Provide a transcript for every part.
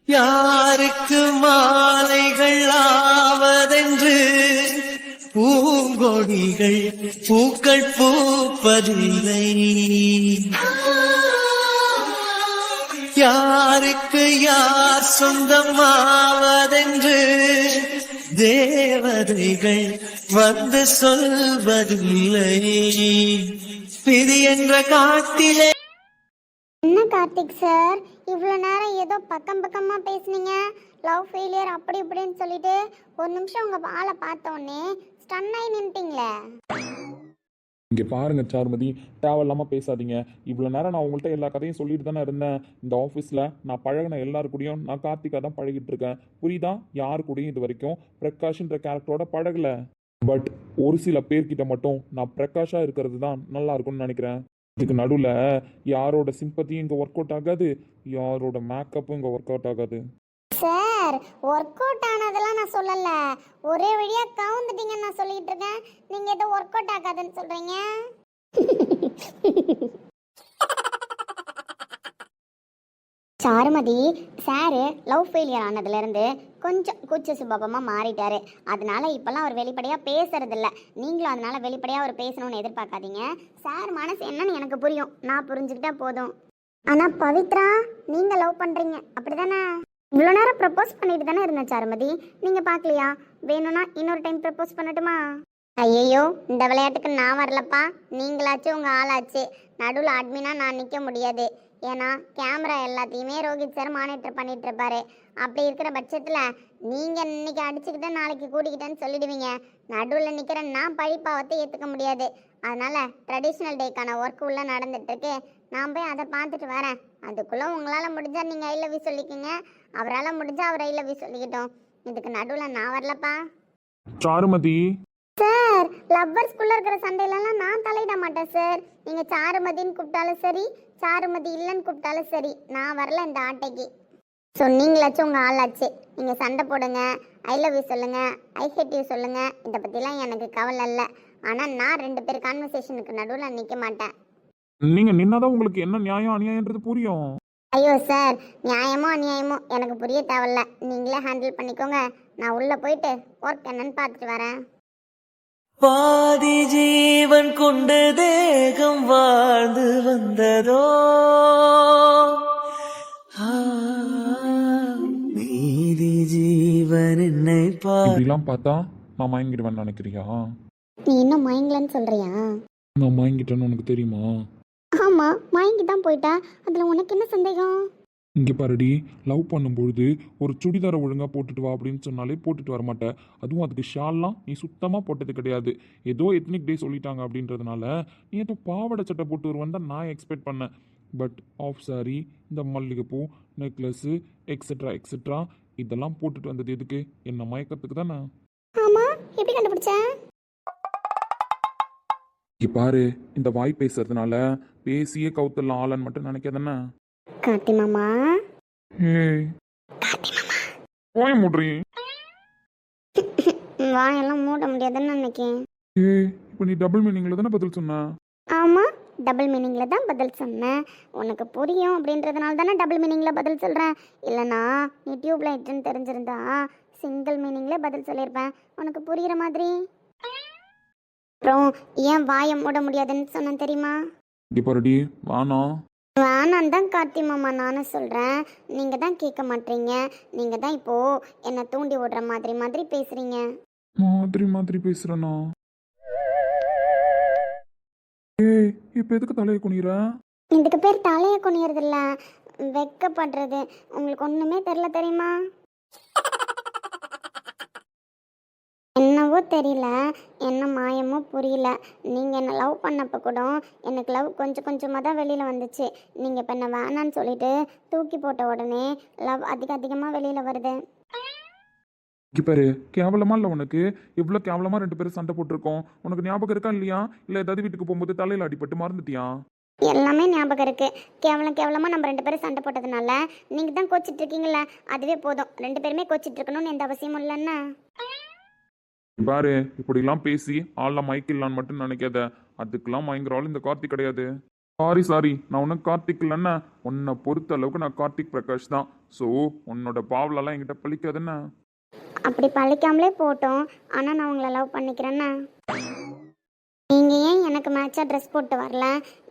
யாருக்கு மாலைகள் ஆவதென்று பூங்கொடிகள் பூக்கள் பூப்பதில்லை. யாருக்கு யார் சொந்தமாவதென்று தேவதைகள் வந்து சொல்வதில்லை. விதி என்ற காட்டிலே. என்ன கார்த்திக் சார், இவ்வளோ நேரம் ஏதோ பக்கம் பக்கமாக பேசுனீங்க, லவ் ஃபெயிலியர் அப்படி இப்படின்னு சொல்லிட்டு ஒரு நிமிஷம் உங்கள் ஆளை பார்த்தோன்னே ஸ்டன் ஆகி நின்ட்டீங்களே. இங்கே பாருங்க சாருமதி, தேவையில்லாமல் பேசாதீங்க. இவ்வளோ நேரம் நான் உங்கள்கிட்ட எல்லா கதையும் சொல்லிட்டு தானே இருந்தேன். இந்த ஆஃபீஸில் நான் பழகின எல்லாரு கூடயும் நான் கார்த்திகா தான் பழகிட்டு இருக்கேன். புரியுதா? யாரு கூடயும் இது வரைக்கும் பிரகாஷ்ன்ற கேரக்டரோட பழகலை. பட் ஒரு சில பேர்கிட்ட மட்டும் நான் பிரகாஷாக இருக்கிறது தான் நல்லா இருக்கும்னு நினைக்கிறேன். இதுக்கு நடுவில் யாரோட சிம்பத்தியும் இங்கே ஒர்க் அவுட் ஆகாது, யாரோட மேக்கப்பும் இங்கே ஒர்க் அவுட் ஆகாது. சார், ஒர்க் அவுட் ஆனதெல்லாம் நான் சொல்லலை, ஒரே வழியாக கவுந்துட்டீங்கன்னு நான் சொல்லிட்டு இருக்கேன். நீங்கள் ஏதோ ஒர்க் அவுட் ஆகாதுன்னு சொல்கிறீங்க. சாருமதி சாரு லவ் ஃபெயிலியர் ஆனதுலேருந்து கொஞ்சம் கூச்ச சுபாவமாக மாறிட்டாரு. அதனால இப்போல்லாம் அவர் வெளிப்படையாக பேசுறதில்ல. நீங்களும் அதனால வெளிப்படையாக அவர் பேசணும்னு எதிர்பார்க்காதீங்க. சார் மனசு என்னன்னு எனக்கு புரியும், நான் புரிஞ்சுக்கிட்டா போதும். ஆனால் பவித்ரா, நீங்கள் லவ் பண்ணுறீங்க அப்படி தானே? இவ்வளோ நேரம் ப்ரப்போஸ் பண்ணிட்டு தானே இருந்தேன் சாருமதி, நீங்கள் பார்க்கலையா? வேணும்னா இன்னொரு டைம் ப்ரப்போஸ் பண்ணட்டுமா? ஐயோ, இந்த விளையாட்டுக்கு நான் வரலப்பா, நீங்களாச்சு உங்கள் ஆளாச்சு. நடுவில் அட்மினாக நான் நிற்க முடியாது. ஏன்னா கேமரா எல்லாத்தையுமே ரோஹித் சார் மானிட்டர் பண்ணிட்டு இருப்பாரு. அப்படி இருக்கிற பட்சத்தில் நீங்கள் இன்னைக்கு அடிச்சுக்கிட்ட நாளைக்கு கூட்டிக்கிட்டேன்னு சொல்லிடுவீங்க. நடுவில் நிற்கிற நான் பழிப்பாவத்தை ஏற்றுக்க முடியாது. அதனால ட்ரெடிஷ்னல் டேக்கான ஒர்க் உள்ள நடந்துட்டு இருக்கு. நான் போய் அதை பார்த்துட்டு வரேன். அதுக்குள்ளே உங்களால் முடிஞ்சால் நீங்கள் ஐ லவ் யூ சொல்லிக்கிங்க, அவரால் முடிஞ்சால் அவர் ஐ லவ் யூ சொல்லிக்கிட்டோம். இதுக்கு நடுவில் நான் வரலப்பா. சாருமதி சார், லவ்வர்ஸ்குள்ளே இருக்கிற சண்டையிலலாம் நான் தலையிட மாட்டேன் சார். நீங்கள் சாருமதின்னு கூப்பிட்டாலும் சரி, சாருமதி இல்லைன்னு கூப்பிட்டாலும் சரி, நான் வரல இந்த ஆட்டைக்கு. ஸோ நீங்களாச்சும் உங்கள் ஆளாச்சு, நீங்கள் சண்டை போடுங்க, ஐ லவ் யூ சொல்லுங்கள், ஐ ஹேட் யூ சொல்லுங்கள், இதை பற்றிலாம் எனக்கு கவலை இல்லை. ஆனால் நான் 2 பேர் கான்வர்சேஷனுக்கு நடுவில் நிற்க மாட்டேன். நீங்கள் நின்னாதான் உங்களுக்கு என்ன நியாயம் அநியாயன்றது புரியும். ஐயோ சார், நியாயமோ அநியாயமோ எனக்கு புரிய தேவையில்ல, நீங்களே ஹேண்டில் பண்ணிக்கோங்க. நான் உள்ளே போயிட்டு ஒர்க் என்னன்னு பார்த்துட்டு வரேன். பாதி ஜீவன் கொண்டு தேகம் வாழ்ந்து வந்ததோ, மீதி ஜீவன் என்னை இப்படிலாம் பார்த்தா நான் மயங்கிடுவேன்னு நினைக்கிறியா? நீ இன்னும் மயங்கலன்னு சொல்கிறியா? நான் மயங்கிட்டேன்னு உனக்கு தெரியுமா? ஆமாம், மயங்கி தான் போயிட்டா, அதில் உனக்கு என்ன சந்தேகம்? இங்கே பாருடி, லவ் பண்ணும்பொழுது ஒரு சுடிதாரை ஒழுங்காக போட்டுட்டு வா அப்படின்னு சொன்னாலே போட்டுட்டு வரமாட்டேன். அதுவும் அதுக்கு ஷால்லாம் நீ சுத்தமாக போட்டது கிடையாது. ஏதோ எத்னிக் டே சொல்லிட்டாங்க அப்படின்றதுனால நீ ஏதோ பாவாடை சட்டை போட்டு வருவான்னு தான் நான் எக்ஸ்பெக்ட் பண்ணேன். பட் ஆஃப் சாரி, இந்த மல்லிகைப்பூ, நெக்லஸ்ஸு எக்ஸெட்ரா எக்ஸெட்ரா இதெல்லாம் போட்டுட்டு வந்தது எதுக்கு? என்ன மயக்கத்துக்கு தானே. ஆமாம், எப்படி கண்டுபிடிச்சேன்? இங்கே பாரு, இந்த வாய் பேசுறதுனால பேசியே கவுத்தலாம் ஆளன்னு மட்டும் நினைக்காதானே. கார்த்தி மாமா, ஏய் வாய மூடுறீ. வாயெல்லாம் மூட முடியாதுன்னு நினைக்கேன். ஏய், இப்போ நீ டபுள் மீனிங்ல தானே பதில் சொன்ன? ஆமாம், டபுள் மீனிங்கில் தான் பதில் சொன்னேன். உனக்கு புரியும் அப்படின்றதுனால தானே டபுள் மீனிங்கில் பதில் சொல்கிறேன். இல்லைனா நீ டியூப் லைட்டுன்னு தெரிஞ்சிருந்தா சிங்கிள் மீனிங்கில் பதில் சொல்லியிருப்பேன், உனக்கு புரிகிற மாதிரி. அப்புறம் ஏன் வாயை மூட முடியாதுன்னு சொன்னேன் தெரியுமா? இங்கே பாருடி, வானா வேணான் தான் கார்த்தி மாமா நானும் சொல்கிறேன். நீங்கள் தான் கேட்க மாட்டீங்க. நீங்கள் தான் இப்போது என்னை தூண்டி விடுற மாதிரி மாதிரி பேசுகிறீங்க. மாதிரி மாதிரி பேசுறேனா? ஏய், இப்போ எதுக்கு தலையை குனிற? இதுக்கு பேர் தலையை குனியறதில்ல, வெக்கப்படுறது. உங்களுக்கு ஒன்றுமே தெரில தெரியுமா? என்னவோ தெரியல, என்ன மாயமோ புரியல. நீங்கள் என்னை லவ் பண்ணப்போ கூட எனக்கு லவ் கொஞ்சம் கொஞ்சமாக தான் வெளியில் வந்துச்சு. நீங்கள் இப்போ என்ன வேணான்னு சொல்லிட்டு தூக்கி போட்ட உடனே லவ் அதிகமாக வெளியில் வருது. இங்கே பாரு, கேவலமா இல்லை உனக்கு? எவ்வளோ கேவலமாக 2 பேரும் சண்டை போட்டிருக்கோம். உனக்கு ஞாபகம் இருக்கா இல்லையா? இல்லை ஏதாவது வீட்டுக்கு போகும்போது தலையில் அடிபட்டு மறந்துட்டியா? எல்லாமே ஞாபகம் இருக்குது. கேவலமாக நம்ம 2 பேரும் சண்டை போட்டதுனால நீங்கள் தான் கோச்சிட்டு இருக்கீங்களே, அதுவே போதும். 2 பேருமே கோச்சிட்டு இருக்கணும்னு எந்த அவசியமும் இல்லைன்னா. பாரு, இப்படிலாம் பேசி ஆள்லாம் மயக்கிடலான்னு மட்டும் நினைக்காத. அதுக்கெல்லாம் மயங்குற ஆள் இந்த கார்த்தி கிடையாது. சாரி நான் ஒன்றும் கார்த்திக் இல்லைன்னா உன்னை பொறுத்த அளவுக்கு நான் கார்த்திக் பிரகாஷ் தான். ஸோ உன்னோட பாவலெல்லாம் என்கிட்ட பழிக்காதுன்னு. அப்படி பழிக்காமலே போட்டோம். ஆனால் நான் உங்களை லவ் பண்ணிக்கிறேன்னா நீங்கள் ஏன் எனக்கு மேட்சாக ட்ரெஸ் போட்டு வரல?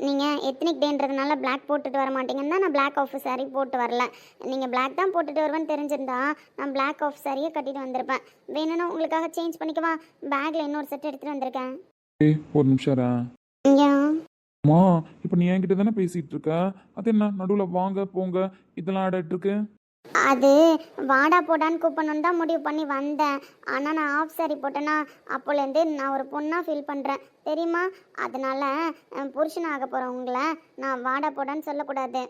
நீங்கள் எத்தனிக் டேன்றதுனால பிளாக் போட்டுட்டு வர மாட்டீங்கன்னா நான் பிளாக் ஆஃப் சாரி போட்டு வரல. நீங்கள் பிளாக் தான் போட்டுட்டு வருவேன்னு தெரிஞ்சிருந்தா நான் பிளாக் ஆஃப் சாரியை கட்டிட்டு வந்திருப்பேன். வேணும்னா உங்களுக்காக சேஞ்ச் பண்ணிக்கவா? பேக்கில் இன்னொரு செட் எடுத்துகிட்டு வந்திருக்கேன். ஒரு நிமிஷம். ஏன் அம்மா இப்போ நீ என்கிட்ட தானே பேசிகிட்டு இருக்க, அது என்ன நடுவில் வாங்க போங்க இதெல்லாம் ஆடிட்டு இருக்கு? அது வாடா போடான்னு கூப்பிடணுன்னு தான் முடிவு பண்ணி வந்தேன். ஆனால் நான் ஆஃப் சாரி போட்டேன்னா அப்போலேருந்து நான் ஒரு பொண்ணாக ஃபீல் பண்ணுறேன் தெரியுமா? அதனால புருஷனாக போகிறவங்கள நான் வாடா போடான்னு சொல்லக்கூடாது.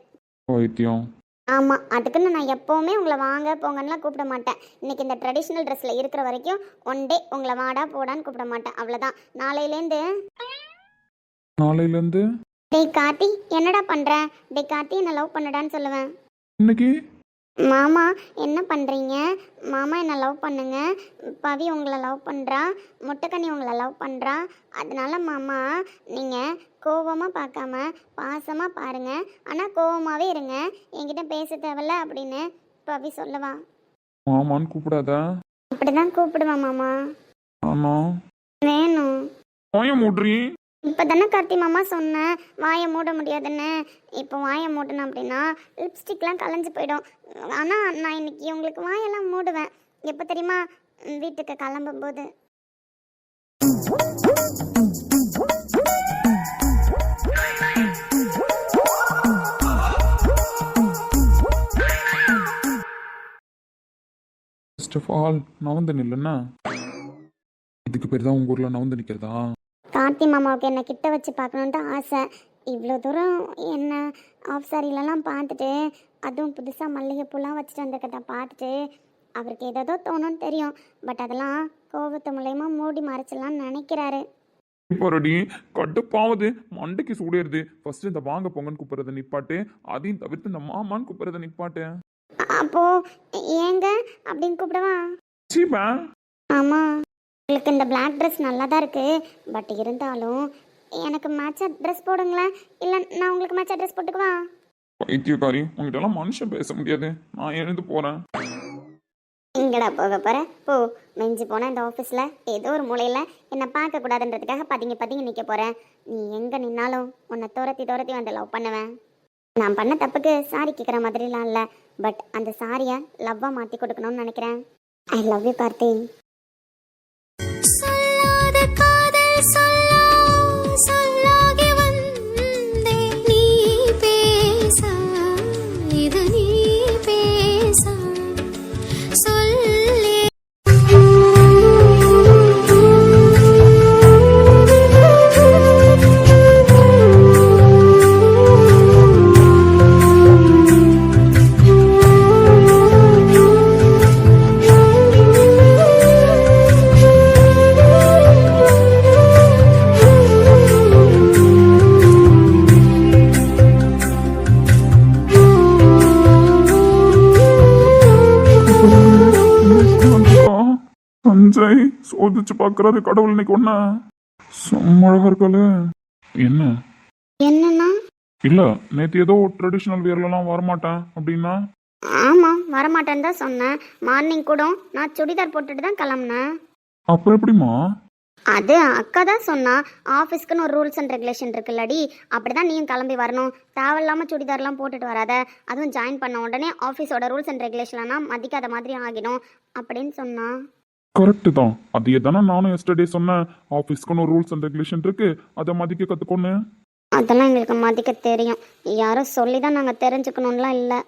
வைத்தியம். ஆமாம், அதுக்குன்னு நான் எப்போவுமே உங்களை வாங்க போங்கன்னுலாம் கூப்பிட மாட்டேன். இன்றைக்கி இந்த ட்ரெடிஷ்னல் ட்ரெஸ்ஸில் இருக்கிற வரைக்கும் ஒன் டே உங்களை வாடா போடான்னு கூப்பிட மாட்டேன். அவ்வளோதான். நாளையிலேருந்து டேய் கார்த்தி என்னடா பண்ணுற? டேய் கார்த்தி என்னை லவ் பண்ணடான்னு சொல்லுவேன். இன்னைக்கு மாமா என்ன பண்ணுறீங்க? மாமா என்னை லவ் பண்ணுங்க. பவி உங்களை லவ் பண்ணுறா. முட்டைக்கண்ணி உங்களை லவ் பண்ணுறா. அதனால மாமா நீங்கள் கோபமாக பார்க்காம பாசமாக பாருங்கள். ஆனால் கோபமாகவே இருங்க. என்கிட்ட பேச தேவையில்ல அப்படின்னு பவி சொல்லவா? மாமான்னு கூப்பிடாத. அப்படி தான் கூப்பிடுவேன் மாமா. ஆமா வேணும். வாய மூடுறீ. இப்போ தானே கார்த்தி மாமா சொன்னேன் வாயை மூட முடியாதுன்னு. இப்போ வாயை மூடணும் அப்படின்னா லிப்ஸ்டிக்லாம் கலைஞ்சு போயிடும். ஆனால் நான் இன்னைக்கு உங்களுக்கு வாயெல்லாம் மூடுவேன். எப்போ தெரியுமா? வீட்டுக்கு கிளம்பும்போது. ஃபர்ஸ்ட் ஆஃப் ஆல் நவந்து நில்லுன்னா இதுக்கு பேர் தான் உங்கள் ஊரில் நவந்து நிற்கிறதா? கார்த்தி மாமாவுக்கு என்னை கிட்ட வச்சு பார்க்கணுன்ட்டு ஆசை. இவ்வளோ தூரம் என்ன ஆஃப் சாரிலலாம் பார்த்துட்டு அதுவும் புதுசாக மல்லிகைப்பூலாம் வச்சுட்டு வந்திருக்கதை பார்த்துட்டு அவருக்கு ஏதோ தோணும்னு தெரியும். பட் அதெல்லாம் கோபத்து மூலயமா மூடி மறைச்சிடலான்னு நினைக்கிறாரு. போறடி கடுப்பாவது மண்டைக்கு சூடேறுது. ஃபர்ஸ்ட் இந்த வாங்க பொங்கன்னு கூப்பிடுறத நிப்பாட்டு. அதையும் தவிர்த்து இந்த மாமான்னு கூப்பிடுறத நிப்பாட்டு. அப்போ ஏங்க அப்படின்னு கூப்பிடவா? சீப்பா. ஆமாம், உங்களுக்கு இந்த பிளாக் ட்ரெஸ் நல்லா தான் இருக்குது. பட் இருந்தாலும் எனக்கு மேட்சாக ட்ரெஸ் போடுங்களேன். இல்லை நான் உங்களுக்கு மேட்சாக ட்ரெஸ் போட்டுக்குவா? வைத்தியக்காரி உங்ககிட்டலாம் மனுஷன் பேச முடியாது. நான் எழுந்து போகிறேன். எங்கடா போக போகிற? போ. மெஞ்சி போனால் இந்த ஆஃபீஸில் ஏதோ ஒரு மூலையில் என்னை பார்க்கக்கூடாதுன்றதுக்காக பதுங்கி நிற்க போகிறேன். நீ எங்கே நின்னாலும் உன்னை துரத்தி வந்து லவ் பண்ணுவேன். நான் பண்ண தப்புக்கு சாரி கேட்குற மாதிரிலாம் இல்லை. பட் அந்த சாரியை லவ்வாக மாற்றி கொடுக்கணும்னு நினைக்கிறேன். I love you Karthi. Sanjay சோதிச்சு பார்க்கறாரு கடவுள் இன்னைக்கு ஒண்ணா செம்மழகா இருக்காளே. என்ன என்னன்னா? இல்ல நேற்று ஏதோ ட்ரெடிஷ்னல் வியர்லாம் வரமாட்டேன் அப்படின்னா? ஆமாம், வரமாட்டேன்னு தான் சொன்னேன். மார்னிங் கூட நான் சுடிதார் போட்டுட்டு தான் கிளம்புனேன். அப்புறம் எப்படிமா? அது அக்கா தான் சொன்னா. ஆஃபீஸ்க்குன்னு ஒரு ரூல்ஸ் அண்ட் ரெகுலேஷன் இருக்குல்லடி, அப்படி தான் நீயும் கிளம்பி வரணும். தேவையில்லாமல் சுடிதார்லாம் போட்டுட்டு வராத. அதுவும் ஜாயின் பண்ண உடனே ஆஃபீஸோட ரூல்ஸ் அண்ட் ரெகுலேஷன்லாம் மதிக்காத மாதிரி ஆகிடும் அப்படின்னு சொன்னா. கரெக்டு தான். அதையே தானே நானும் எஸ்டர்டே சொன்னேன். ஆஃபீஸ்க்குன்னு ஒரு ரூல்ஸ் அண்ட் ரெகுலேஷன் இருக்கு, அதை மதிக்க கற்றுக்கொன்னு. அதெல்லாம் எங்களுக்கு மதிக்க தெரியும். யாரும் சொல்லி தான் நாங்கள் தெரிஞ்சுக்கணும்லாம் இல்லை.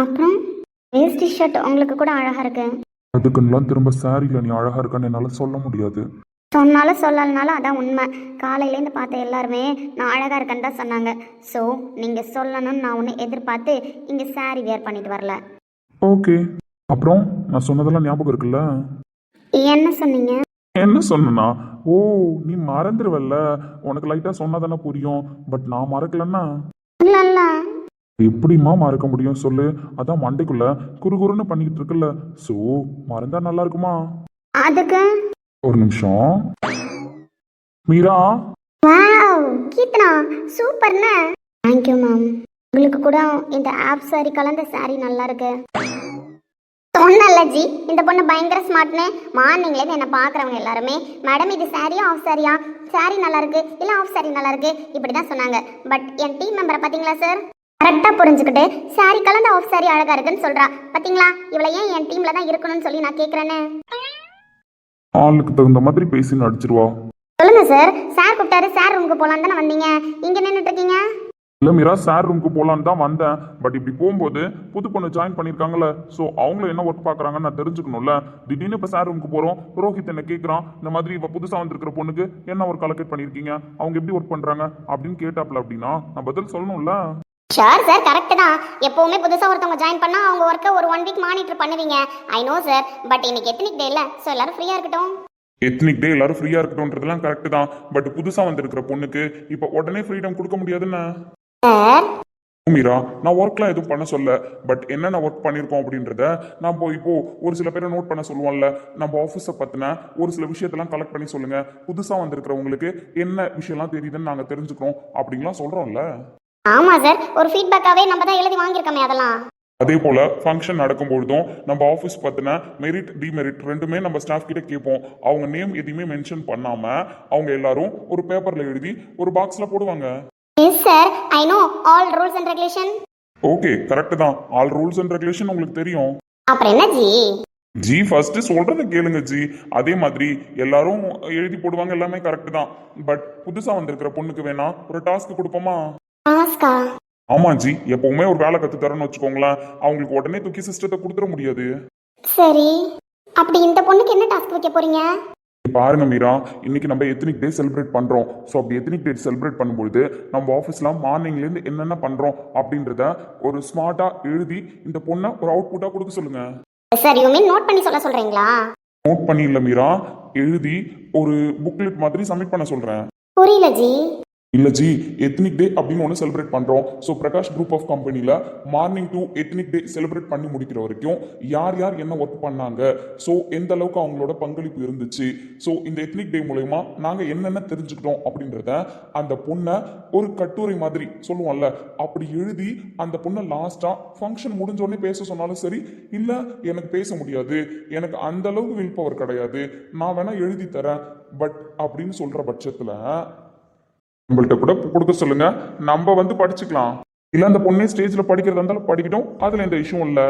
அப்புறம் வேஸ்டி ஷர்ட் உங்களுக்கு கூட அழகாக இருக்கு. அதுக்குன்னெலாம் திரும்ப சாரியில் நீ அழகாக இருக்கான்னு என்னால் சொல்ல முடியாது. சொன்னாலும் சொல்லலனாலும் அதான் உண்மை. காலையிலேருந்து பார்த்த எல்லாருமே நான் அழகாக இருக்கேன்னு தான் சொன்னாங்க. ஸோ நீங்கள் சொல்லணும்னு நான் ஒன்று எதிர்பார்த்து இங்கே சாரி வேர் பண்ணிட்டு வரல. ஓகே, அப்புறம் நான் சொன்னதெல்லாம் ஞாபகம் இருக்குல்ல? என்ன சொன்னீங்க? என்ன சொன்னா? ஓ, நீ மறந்துடுவல்ல. உனக்கு லைட்டாக சொன்னதானே புரியும். பட் நான் மறக்கலன்னா இல்லை இல்லை. எப்படிமா மறக்க முடியும் சொல்லு? அதான் மண்டைக்குள்ள குறுகுறுன்னு பண்ணிக்கிட்டு இருக்குல்ல. ஸோ மறந்தா நல்லா இருக்குமா? அதுக்கு ஒரு நிமிஷம் மீரா. வாவ் கீர்த்தனா சூப்பர்ண்ணே. Thank you ma'am. உங்களுக்கு கூட இந்த ஆப் சாரி கலந்த சாரி நல்லா இருக்கு. சொன்னல ஜி, இந்த பொண்ணு பயங்கர ஸ்மார்ட்னு. மார்னிங்லேருந்து என்னை பார்க்குறவங்க எல்லாருமே மேடம் இது சாரியா ஆஃப் சாரியா, சாரி நல்லா இருக்கு இல்லை ஆஃப் சாரி நல்லா இருக்கு இப்படி தான் சொன்னாங்க. பட் என் டீம் மெம்பரை பார்த்தீங்களா சார், கரெக்டாக புரிஞ்சுக்கிட்டு சாரி கலந்த ஆஃப் சாரி அழகா இருக்குன்னு சொல்றா. பார்த்தீங்களா, இவளை ஏன் என் டீம்ல தான் இருக்கணும்னு சொல்லி நான் கேட்குறேன்னு. ஆளுக்கு தகுந்த மாதிரி பேசி நடிச்சிருவா. சொல்லுங்க சார், சார் கூப்பிட்டாரு, சார் ரூமுக்கு போகலான்னு தானே வந்தீங்க, இங்கே நின்றுட்டு இருக்கீங்க. இல்லை மீரா, சார் ரூமுக்கு போகலான்னு தான் வந்தேன். பட் இப்படி போகும்போது புது பொண்ணு ஜாயின் பண்ணியிருக்காங்கல்ல, ஸோ அவங்கள என்ன ஒர்க் பார்க்குறாங்கன்னு நான் தெரிஞ்சுக்கணும்ல. திடீர்னு இப்போ சார் ரூமுக்கு போகிறோம், ரோஹித் என்ன கேட்குறான், இந்த மாதிரி இப்போ புதுசாக வந்திருக்கிற பொண்ணுக்கு என்ன ஒர்க் அலோகேட் பண்ணியிருக்கீங்க, அவங்க எப்படி ஒர்க் பண்ணுறாங்க அப்படின்னு கேட்டாப்ல. அப்படின்னா நான் பதில் சொல்லணும்ல. ஷார் சார், கரெக்ட் தான். எப்பவுமே புதுசாக ஒருத்தவங்க ஜாயின் பண்ணால் அவங்க ஒர்க்கை ஒரு 1 வீக் மானிட்டர் பண்ணுவீங்க. ஐ நோ சார், பட் இன்னைக்கு எத்தனிக் டே இல்லை, ஸோ எல்லாரும் ஃப்ரீயாக இருக்கட்டும். எத்னிக் டே எல்லாரும் ஃப்ரீயாக இருக்கட்டும்ன்றதுலாம் கரெக்டு தான். பட் புதுசாக வந்திருக்கிற பொண்ணுக்கு இப்போ உடனே ஃப்ரீடம் கொடுக்க முடியாதுன்னு. சார் மீரா, நான் ஒர்க்லாம் எதுவும் பண்ண சொல்ல. பட் என்னென்ன ஒர்க் பண்ணியிருக்கோம் அப்படின்றத நம்ம இப்போ ஒரு சில பேரை நோட் பண்ண சொல்லுவோம்ல. நம்ம ஆஃபீஸை பற்றின ஒரு சில விஷயத்தெல்லாம் கலெக்ட் பண்ணி சொல்லுங்க, புதுசாக வந்திருக்கிறவங்களுக்கு என்ன விஷயம்லாம் தெரியுதுன்னு நாங்கள் தெரிஞ்சுக்கிறோம் அப்படின்லாம் சொல்கிறோம்ல. ஆமாம் சார், ஒரு ஃபீட்பேக்காகவே நம்ம தான் எழுதி வாங்கியிருக்கோமே அதெல்லாம். அதே போல் ஃபங்க்ஷன் நடக்கும்பொழுதும் நம்ம ஆஃபீஸ் பற்றின மெரிட் டிமெரிட் ரெண்டுமே நம்ம ஸ்டாஃப் கிட்ட கேட்போம். அவங்க நேம் எதையுமே மென்ஷன் பண்ணாமல் அவங்க எல்லாரும் ஒரு பேப்பரில் எழுதி ஒரு பாக்ஸில் போடுவாங்க. Yes sir, I know all rules and regulation. Okay, correct தான். ஆல் ரூல்ஸ் அண்ட் ரெகுலேஷன் உங்களுக்கு தெரியும். அப்புறம் என்ன ஜி? ஜி ஃபர்ஸ்ட் சொல்றத கேளுங்க ஜி. அதே மாதிரி எல்லாரும் எழுதி போடுவாங்க, எல்லாமே கரெக்ட் தான். பட் புதுசா வந்திருக்கிற பொண்ணுக்கு வேணா ஒரு டாஸ்க் கொடுப்போமா? டாஸ்கா? ஆமா ஜி, எப்பவுமே ஒரு வேலை கத்து தரேன்னு வச்சுக்கோங்களேன், அவங்களுக்கு உடனே தூக்கி சிஸ்டத்தை கொடுத்துட முடியாது. சரி, அப்படி இந்த பொண்ணுக்கு என்ன டாஸ்க் வைக்க போறீங்க? பாருங்க மீரா, இன்னைக்கு நம்ம எத்தனிக் டே செலிப்ரேட் பண்றோம். ஸோ அப்படி எத்தனிக் டே செலிப்ரேட் பண்ணும்போது நம்ம ஆஃபீஸ்ல மார்னிங்லேருந்து என்னென்ன பண்றோம் அப்படின்றத ஒரு ஸ்மார்ட்டா எழுதி இந்த பொண்ணை ஒரு அவுட்புட்டா கொடுக்க சொல்லுங்க. சார், யூ மீன் நோட் பண்ணி சொல்றீங்களா? நோட் பண்ணி இல்ல மீரா, எழுதி ஒரு புக்லெட் மாதிரி சப்மிட் பண்ண சொல்றேன். புரியல ஜி. இல்ல ஜி, எத்னிக் டே அப்படின்னு ஒன்று செலிப்ரேட் பண்றோம். ஸோ பிரகாஷ் குரூப் ஆஃப் கம்பெனில morning to ethnic day celebrate பண்ணி முடிக்கிற வரைக்கும் யார் யார் என்ன ஒர்க் பண்ணாங்க, ஸோ எந்த அளவுக்கு அவங்களோட பங்களிப்பு இருந்துச்சு, ஸோ இந்த எத்னிக் டே மூலயமா நாங்கள் என்னென்ன தெரிஞ்சுக்கிட்டோம் அப்படின்றத அந்த பொண்ணை ஒரு கட்டுரை மாதிரி சொல்லுவோம்ல, அப்படி எழுதி அந்த பொண்ணை லாஸ்டா ஃபங்க்ஷன் முடிஞ்சோடனே பேச சொன்னாலும் சரி, இல்லை எனக்கு பேச முடியாது, எனக்கு அந்த அளவுக்கு வில் பவர் கிடையாது, நான் வேணா எழுதி தரேன் பட் அப்படின்னு சொல்ற பட்சத்தில் நம்மள்ட்ட கூட கொடுக்க சொல்லுங்க, நம்ம வந்து படிச்சுக்கலாம். இல்லை அந்த பொண்ணே ஸ்டேஜில் படிக்கிறதா இருந்தாலும் படிக்கட்டும், அதில் எந்த இஷ்யூ இல்லை.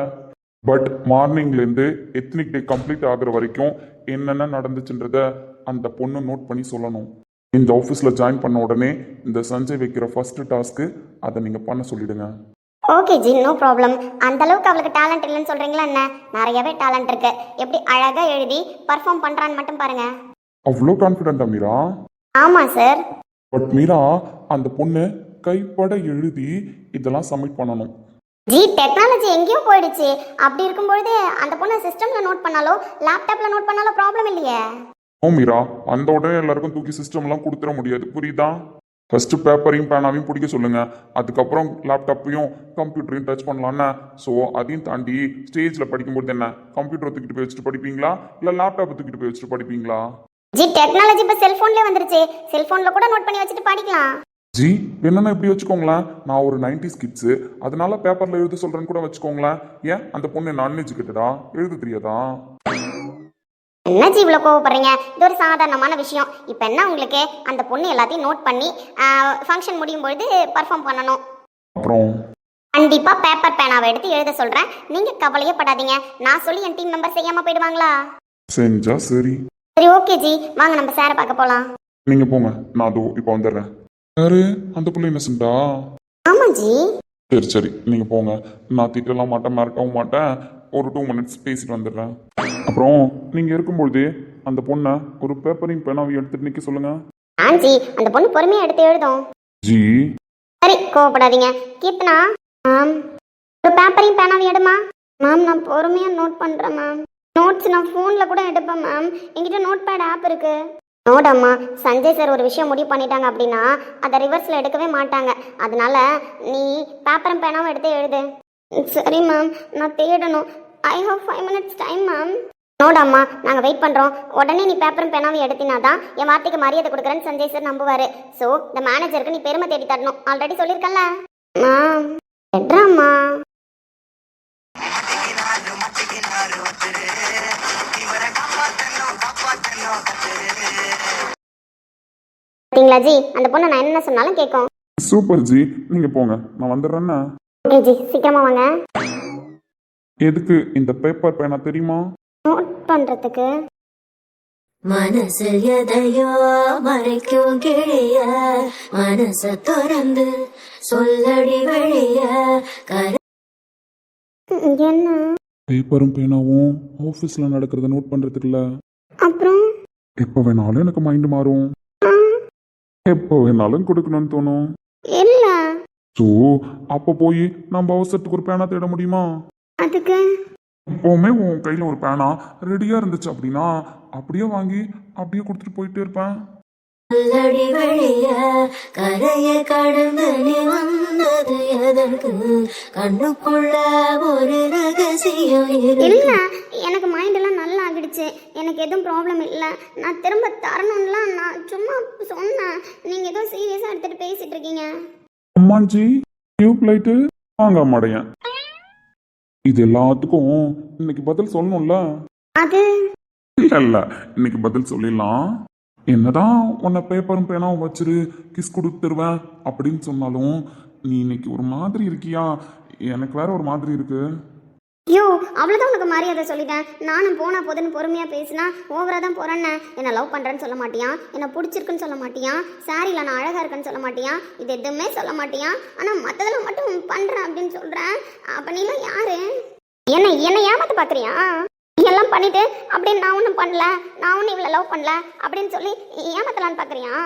பட் மார்னிங்லேருந்து எத்னிக் டே கம்ப்ளீட் ஆகுற வரைக்கும் என்னென்ன நடந்துச்சுன்றத அந்த பொண்ணு நோட் பண்ணி சொல்லணும். இந்த ஆஃபீஸில் ஜாயின் பண்ண உடனே இந்த சஞ்சய் வைக்கிற ஃபர்ஸ்ட் டாஸ்க்கு அதை நீங்கள் பண்ண சொல்லிடுங்க. Okay ji, no problem. அந்த அளவுக்கு அவளுக்கு டேலண்ட் இல்லைன்னு சொல்றீங்களா என்ன? நிறையவே டேலண்ட் இருக்கு. எப்படி அழகா எழுதி பர்ஃபார்ம் பண்றான்னு மட்டும் பாருங்க. அவ்வளோ கான்ஃபிடென்ட்டா மீரா? ஆமா சார். பட் மீரா, அந்த பொண்ணு கைப்பட எழுதி இதெல்லாம் சப்மிட் பண்ணணும். ஜி, டெக்னாலஜி எங்கேயோ போயிடுச்சு. அப்படி இருக்கும்பொழுது அந்த பொண்ணு சிஸ்டம்ல நோட் பண்ணாலோ லேப்டாப்ல நோட் பண்ணாலோ ப்ராப்ளம் இல்லையே. ஓ மீரா, அந்த உடனே எல்லாருக்கும் தூக்கி சிஸ்டம்லாம் கொடுத்துட முடியாது, புரியுதா? ஃபர்ஸ்ட் பேப்பரையும் பேனாவையும் பிடிக்க சொல்லுங்க, அதுக்கப்புறம் லேப்டாப்பையும் கம்ப்யூட்டரையும் டச் பண்ணலான்னு. ஸோ அதையும் தாண்டி ஸ்டேஜில் படிக்கும்போது என்ன கம்ப்யூட்டரை தூக்கிட்டு போய் வச்சுட்டு படிப்பீங்களா, இல்லை லேப்டாப்பை தூக்கிட்டு போய் வச்சுட்டு படிப்பீங்களா? ஜி, டெக்னாலஜி இப்ப செல்போன்ல வந்துருச்சு. செல்போன்ல கூட நோட் பண்ணி வச்சுட்டு படிக்கலாம். ஜி, என்னன்னா இப்படி வச்சுக்கோங்களேன், நான் ஒரு 90s கிட்ஸு, அதனால பேப்பர்ல எழுத சொல்றேன்னு கூட வச்சுக்கோங்களேன். ஏன் அந்த பொண்ணு என்ன அன்எஜுகேட்டடா, எழுத தெரியாதா? என்ன ஜி இவ்வளோ கோவப்படுறீங்க? இது ஒரு சாதாரணமான விஷயம். இப்போ என்ன உங்களுக்கு, அந்த பொண்ணு எல்லாத்தையும் நோட் பண்ணி ஃபங்க்ஷன் முடியும் பொழுது பர்ஃபார்ம் பண்ணணும். அப்புறம் கண்டிப்பா பேப்பர் பேனாவை எடுத்து எழுத சொல்றேன். நீங்க கவலையே படாதீங்க. நான் சொல்லி என் டீம் மெம்பர் செய்யாம போயிடுவாங்களா? செஞ்சா சரி. சரி, ஓகே ஜி, வாங்க நம்ம சாரை பார்க்க போலாம். நீங்க போங்க, நான் அதோ இப்போ வந்துடுறேன். யாரு அந்த பிள்ளை? இன்னசென்ட்டா? ஆமா ஜி. சரி சரி, நீங்க போங்க. நான் திட்டலாம் மாட்டேன், மிரட்டவும் மாட்டேன். ஒரு 2 minutes பேசிட்டு வந்துடுறேன். அப்புறம் நீங்க இருக்கும்பொழுது அந்த பொண்ணை ஒரு பேப்பரையும் பேனாவையும் எடுத்துட்டு நிக்க சொல்லுங்க. ஆ ஜி, அந்த பொண்ணு பொறுமையா எடுத்து எழுதும். ஜி சரி, கோவப்படாதீங்க. கீர்த்தனா மேம், ஒரு பேப்பரையும் பேனாவையும் எடுமா. மேம், நான் பொறுமையா நோட் பண்றேன் மேம். நோட்ஸ் நான் ஃபோன்ல கூட எடுப்பேன் மேம். என்கிட்ட நோட் பேட் ஆப் இருக்கு. நோடம்மா, சஞ்சய் சார் ஒரு விஷயம் முடிவு பண்ணிட்டாங்க அப்படின்னா அதை ரிவர்ஸில் எடுக்கவே மாட்டாங்க. அதனால நீ பேப்பரும் பேனாவும் எடுத்து எழுது. சரி மேம், நான் தேடணும். I have 5 minutes time ma'am. நோடாம்மா, நாங்கள் வெயிட் பண்ணுறோம். உடனே நீ பேப்பரும் பேனாவும் எடுத்தினா தான் என் வார்த்தைக்கு மரியாதை கொடுக்குறேன்னு சஞ்சய் சார் நம்புவார். ஸோ இந்த மேனேஜருக்கு நீ பெருமை தேடி தரணும். ஆல்ரெடி சொல்லியிருக்கல. எட்ராம்மா. பார்த்தீங்களா ஜி, அந்த பொண்ணு நான் என்ன சொன்னாலும் கேட்கும். சூப்பர் ஜி, நீங்க போங்க, நான் வந்துடுறேன்னா. ஓகே ஜி, சீக்கிரமா வாங்க. எதுக்கு இந்த பேப்பர் பேனா தெரியுமா? நோட் பண்ணுறதுக்கு. மனசில் எதையோ மறைக்கும் கிளிய மனச திறந்து சொல்லடி வெளிய என்ன? பேப்பரும் பேனாவும் ஆஃபீஸில் நடக்கிறத நோட் பண்ணுறதுக்குல. அப்புறம் எப்போ வேணாலும் எனக்கு மைண்டு மாறும், எப்போ வேணாலும் கொடுக்கணும்னு தோணும். இல்ல. ஸோ அப்போ போய் நம்ம அவசரத்துக்கு ஒரு பேனா தேட முடியுமா? அதுக்கு எப்போவுமே உன் கையில் ஒரு பேனா ரெடியாக இருந்துச்சு அப்படின்னா அப்படியே வாங்கி அப்படியே கொடுத்துட்டு போயிட்டே இருப்பேன். சொல்லடி வெளிய கரைய கடந்து நீ வந்தது எதற்கு கண்ணுக்குள்ள ஒரு ரகசியம் இல்ல, எனக்கு மைண்ட் எல்லாம் நல்லா ஆகிடுச்சு. எனக்கு எதுவும் ப்ராப்ளம் இல்லை. நான் திரும்ப தரணும்லாம் நான் சும்மா சொன்னேன். நீங்க ஏதோ சீரியஸா எடுத்துட்டு பேசிட்டு இருக்கீங்க. அம்மாஞ்சி டியூப் லைட்டு வாங்க மாட்டேன். இது எல்லாத்துக்கும் இன்னைக்கு பதில் சொல்லணும்ல. அது இல்ல இன்னைக்கு பதில் சொல்லிடலாம். என்னதான் உன்னை பேப்பரும் பேனாவும் வச்சிரு கிஸ் கொடுத்துருவேன் அப்படின்னு சொன்னாலும் நீ இன்னைக்கு ஒரு மாதிரி இருக்கியா, எனக்கு வேற ஒரு மாதிரி இருக்கு. ஐயோ, அவ்வளோதான் உனக்கு மரியாதை சொல்லிட்டேன். நானும் போனா போதுன்னு பொறுமையாக பேசினா ஓவராக தான் போகிறேன்னு. என்னை லவ் பண்ணுறேன்னு சொல்ல மாட்டியா, என்னை பிடிச்சிருக்குன்னு சொல்ல மாட்டியா, சாரியில் நான் அழகாக இருக்கேன்னு சொல்ல மாட்டியா, இது எதுவுமே சொல்ல மாட்டியா. ஆனால் மற்றதில் மட்டும் பண்ணுறேன் அப்படின்னு சொல்கிறேன். அப்போ நீலாம் யாரு? என்னை ஏமாத்த பார்க்குறியா? எல்லாம் பண்ணிட்டு அப்படின்னு நான் ஒன்றும் பண்ணல, நான் ஒன்றும் இவ்வளோ லவ் பண்ணல அப்படின்னு சொல்லி ஏமாத்தலான்னு பார்க்குறியா?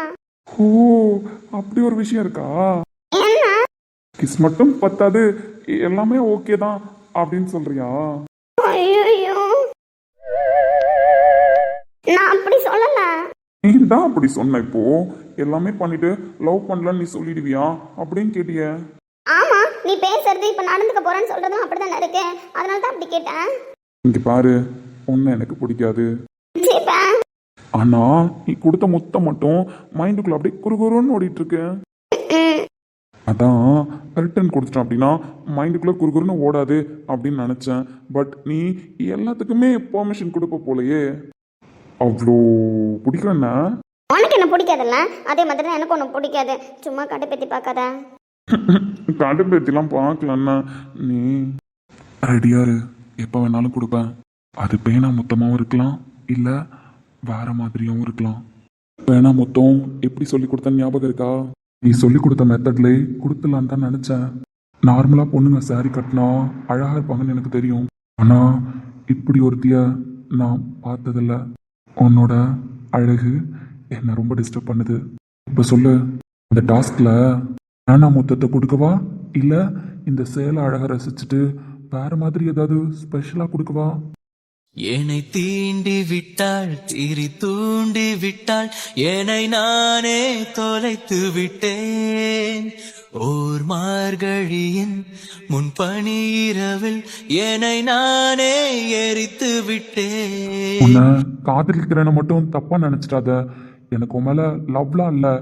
ஓ, அப்படி ஒரு விஷயம் இருக்கா? என்ன கிஸ் மட்டும் பத்தாது, எல்லாமே ஓகே தான் அப்படின்னு சொல்றியா? ஐயோ, நான் அப்படி சொல்லல. நீ தான் அப்படி சொன்ன. இப்போ எல்லாமே பண்ணிட்டு லவ் பண்ணலன்னு நீ சொல்லிடுவியா அப்படின்னு கேட்டிய. ஆமா, நீ பேசுறது இப்ப நடந்துக்க போறேன்னு சொல்றதும் அப்படிதான் இருக்கு. அதனால தான் அப்படி கேட்டேன். இங்க பாரு, ஒன்னு எனக்கு பிடிக்காது. சீப்பா. ஆனா நீ கொடுத்த முத்தம் மட்டும் மைண்டுக்குள்ள அப்படியே குறுகுறுன்னு ஓடிட்டு இருக்கு. அதான் ரிட்டர்ன் கொடுத்துட்டேன் அப்படின்னா மைண்டுக்குள்ள குறுகுறுன்னு ஓடாது அப்படின்னு நினைச்சேன். பட் நீ எல்லாத்துக்குமே பெர்மிஷன் கொடுப்ப போலயே. அவ்வளோ பிடிக்கலன்னா உனக்கு என்ன பிடிக்காதுல்ல, அதே மாதிரி தான் எனக்கு ஒன்று பிடிக்காது. சும்மா கடுப்பேத்தி பார்க்காத. கடுப்பேத்திலாம் பார்க்கலன்னா நீ ரெடியாரு, எப்போ வேணாலும் கொடுப்பேன். அது பேனா மொத்தமாகவும் இருக்கலாம், இல்லை வேற மாதிரியாகவும் இருக்கலாம். பேனா மொத்தம் எப்படி சொல்லி கொடுத்த ஞாபகம் இருக்கா? நீ சொல்லி கொடுத்த மெத்தட்லே கொடுத்துலான்னு தான் நினச்சேன். நார்மலாக பொண்ணுங்க சாரி கட்டினா அழகாக இருப்பாங்கன்னு எனக்கு தெரியும். ஆனால் இப்படி ஒருத்திய நான் பார்த்ததில்ல. உன்னோட அழகு என்னை ரொம்ப டிஸ்டர்ப் பண்ணுது. இப்போ சொல்லு, இந்த டாஸ்கில் பேனா மொத்தத்தை கொடுக்கவா, இல்லை இந்த சேலை அழகாக ரசிச்சுட்டு வேற மாதிரி ஏதாவது ஸ்பெஷலாக கொடுக்கவா? என்னை தீண்டி விட்டாள், திரி தூண்டி விட்டாள், என்னை நானே தொலைத்து விட்டேன். ஓர் மார்கழியின் முன்பனி இரவில் என்னை நானே எரித்து விட்டேன். உன்னை காதலிக்கிறேன்னு மட்டும் தப்பா நினைச்சிடாத. எனக்கு உன் மேல லவ்லாம் இல்லை.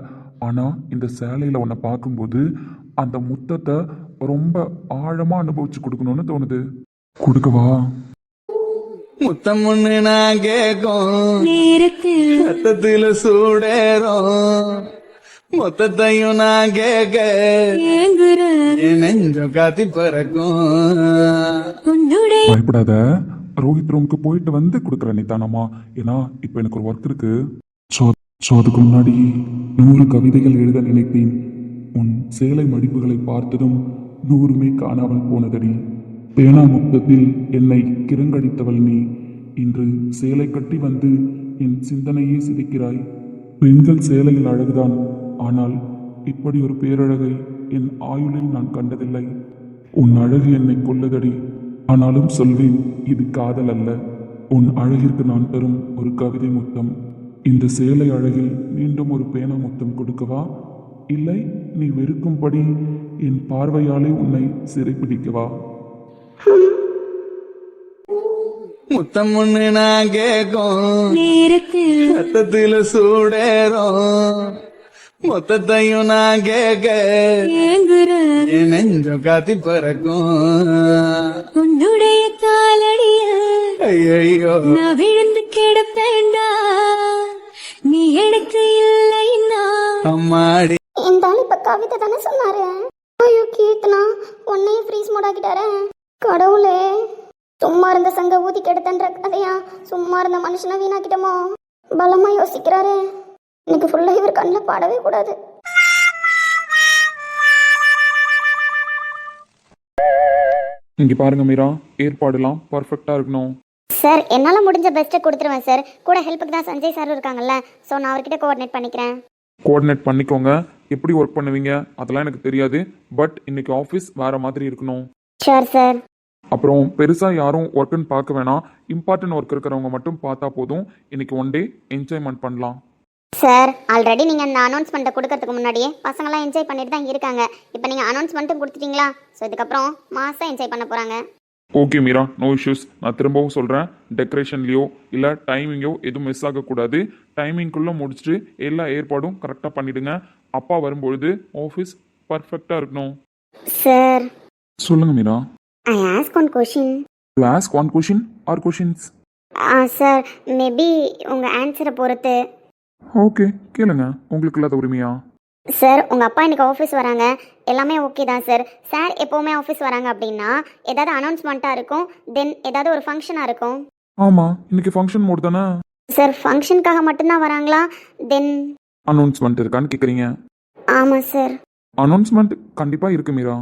ஆனா இந்த சேலையில உன்னை பார்க்கும்போது அந்த முத்தத்தை ரொம்ப ஆழமா அனுபவிச்சு கொடுக்கணும்னு தோணுது. கொடுக்கவா? முத்தம் ஒண்ணு நான் கேட்கும் நேரத்தில் ரத்தத்துல சூடேறும், மொத்தத்தையும் நான் கேட்க ஏங்குற என் நெஞ்சம் காத்தி பறக்கும். உன்னுடைய பயப்படாத, ரோஹித் ரூமுக்கு போயிட்டு வந்து கொடுக்குறேன் நிதானமா. ஏன்னா இப்போ எனக்கு ஒரு ஒர்க் இருக்கு. ஸோ அதுக்கு முன்னாடி 100 கவிதைகள் எழுத நினைத்தேன். உன் சேலை மடிப்புகளை பார்த்ததும் 100மே காணாமல் போனதடி. பேனா முத்தத்தில் என்னை கிரங்கடித்தவள் நீ. இன்று சேலை கட்டி வந்து என் சிந்தனையே சிதைக்கிறாய். பெண்கள் சேலையில் அழகுதான், ஆனால் இப்படி ஒரு பேரழகை என் ஆயுளில் நான் கண்டதில்லை. உன் அழகு என்னை கொல்லுதடி. ஆனாலும் சொல்வேன், இது காதல் அல்ல. உன் அழகிற்கு நான் தரும் ஒரு கவிதை முத்தம். இந்த சேலை அழகில் மீண்டும் ஒரு பேனா முத்தம் கொடுக்கவா, இல்லை நீ வெறுக்கும்படி என் பார்வையாலே உன்னை சிறைப்பிடிக்கவா? முத்தம் ஒண்ணு நான் கேட்கும் நேரத்தில் ரத்தத்தில சூடேறும் மொத்தத்தையும் நான் கேட்க ஏங்குற என் நெஞ்சம் காத்தி பறக்கும் உன்னுடைய காலடிய ஐயோ நான் விழுந்து கிடப்பேண்டா நீ எனக்கு இல்லைன்னா அம்மாடி இந்த ஆள் இப்ப கவிதை தானே சொன்னாரு. ஐயோ கீர்த்தனா உன்னையும் ஃப்ரீஸ் மோட் ஆக்கிட்டாரு. கடவுளே, சும்மா இருந்த சங்க ஊதி கெடுத்தன்ற கதையா சும்மா இருந்த மனுஷனை வீணாக்கிட்டோமோ. பலமா யோசிக்கிறாரு. இன்னைக்கு ஃபுல்லா இவர் கண்ணில் பாடவே கூடாது. இங்கே பாருங்க மீரா, ஏற்பாடுலாம் பர்ஃபெக்டாக இருக்கணும். சார் என்னால் முடிஞ்ச பெஸ்ட்டை கொடுத்துருவேன் சார். கூட ஹெல்ப்புக்கு தான் சஞ்சய் சார் இருக்காங்கல்ல, ஸோ நான் அவர்கிட்ட கோஆர்டினேட் பண்ணிக்கிறேன். கோஆர்டினேட் பண்ணிக்கோங்க. எப்படி ஒர்க் பண்ணுவீங்க அதெல்லாம் எனக்கு தெரியாது, பட் இன்னைக்கு ஆஃபீஸ் வேறு மாதிரி இருக்கணும். Sure sir. அப்புறம் பெருசாக யாரும் ஒர்க்குன்னு பார்க்க வேணாம், இம்பார்ட்டன்ட் ஒர்க் இருக்கிறவங்க மட்டும் பார்த்தா போதும். இன்னைக்கு ஒன் டே என்ஜாய்மெண்ட் பண்ணலாம். சார் ஆல்ரெடி நீங்கள் இந்த அனௌன்ஸ்மெண்ட்டை கொடுக்கறதுக்கு முன்னாடியே பசங்களாம் என்ஜாய் பண்ணிட்டு தான் இருக்காங்க. இப்போ நீங்கள் அனௌன்ஸ்மெண்ட்டும் கொடுத்துட்டீங்களா, ஸோ இதுக்கப்புறம் மாதம் என்ஜாய் பண்ண போகிறாங்க. Okay Meera, no issues. நான் திரும்பவும் சொல்கிறேன், டெக்கரேஷன்லேயோ இல்லை டைமிங்கோ எதுவும் மிஸ் ஆகக்கூடாது. டைமிங்குள்ளே முடிச்சுட்டு எல்லா ஏற்பாடும் கரெக்டாக பண்ணிவிடுங்க. அப்பா வரும்பொழுது ஆஃபீஸ் பர்ஃபெக்டாக இருக்கணும். சார் சொல்லுங்கள் Meera. I ask one question. You ask one question or questions? Sir maybe உங்கள் ஆன்சரை பொறுத்து. ஓகே, கேளுங்க. உங்களுக்கு இல்லாத உரிமையா? சார் உங்கள் அப்பா இன்னைக்கு ஆஃபீஸ் வராங்க, எல்லாமே ஓகே தான் சார். சார் எப்போவுமே ஆஃபீஸ் வராங்க அப்படின்னா ஏதாவது அனௌன்ஸ்மெண்ட்டாக இருக்கும், தென் ஏதாவது ஒரு ஃபங்க்ஷனாக இருக்கும். ஆமாம், இன்னைக்கு ஃபங்க்ஷன் மோட் தானே. சார் ஃபங்க்ஷனுக்காக மட்டும்தான் வராங்களா, தென் அனௌன்ஸ்மெண்ட் இருக்கான்னு கேட்குறீங்க? ஆமாம் சார். அனௌன்ஸ்மெண்ட் கண்டிப்பாக இருக்கு மீரா.